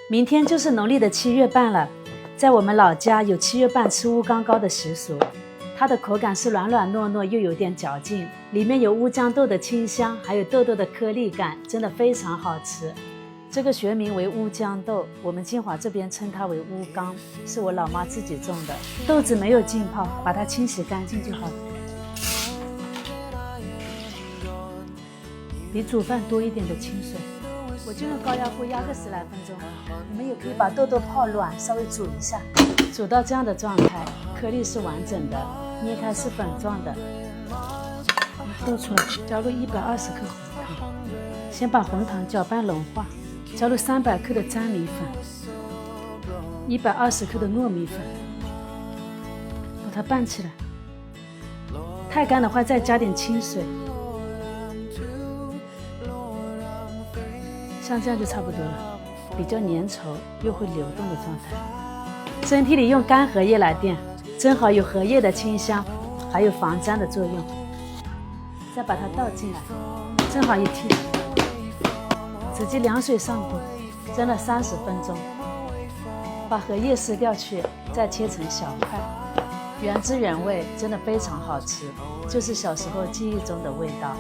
明天就是农历的7月半了，在我们老家有7月半吃乌干糕的习俗，它的口感是软软糯糯又有点嚼劲，里面有乌豇豆的清香，还有豆豆的颗粒感，真的非常好吃。这个学名为乌豇豆，我们金华这边称它为乌干，是我老妈自己种的，豆子没有浸泡，把它清洗干净就好了。比煮饭多一点的清水，我就用高压锅压个10来分钟。你们也可以把豆豆泡软，稍微煮一下，煮到这样的状态，颗粒是完整的，捏开是粉状的。倒出来，加入120克红糖，先把红糖搅拌融化，加入300克的粘米粉，120克的糯米粉，把它拌起来。太干的话，再加点清水。像这样就差不多了，比较粘稠又会流动的状态。蒸屉里用干荷叶来垫，正好有荷叶的清香，还有防粘的作用。再把它倒进来，正好一屉，直接凉水上锅，蒸了30分钟。把荷叶撕掉去，再切成小块，原汁原味，真的非常好吃，就是小时候记忆中的味道。